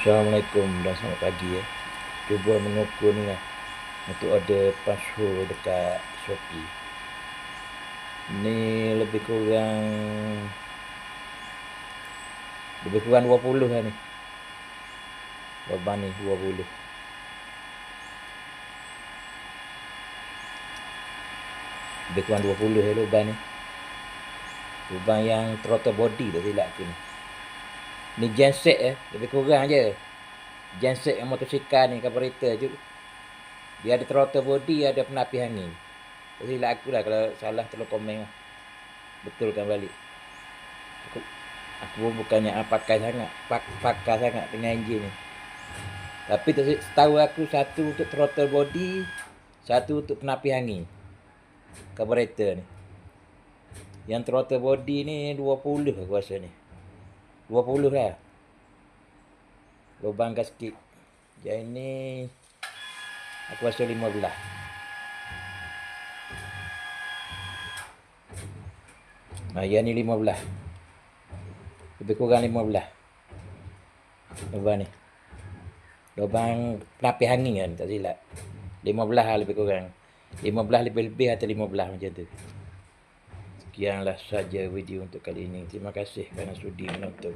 Assalamualaikum dan selamat pagi ya. Cuba mengukur ni lah untuk order password dekat Shopee. Ni lebih kurang 20 lah ni. Lubang ni 20. Lebih kurang 20 ya lubang ni. Lubang yang throttle body tak silap aku ni. Ni genset ya, lebih kurang je. Genset yang motosikal ni, carburetor je. Dia ada throttle body, ada penapis angin. Tak silap aku lah, kalau salah tolong komen lah. Betulkan balik. Aku bukannya pakar sangat dengan enjin ni. Tapi setahu aku satu untuk throttle body, satu untuk penapis angin. Carburetor ni. Yang throttle body ni 20 aku rasa ni. 20 lah. Lubang gasket. Yang ini aku rasa 15. Yang ni 15. Lebih kurang 15. Lubang ni. Lubang penapis angin kan, tak silap. 15 lah lebih kurang. 15 lebih-lebih atau 15 macam tu. Sekianlah saja video untuk kali ini. Terima kasih kerana sudi menonton.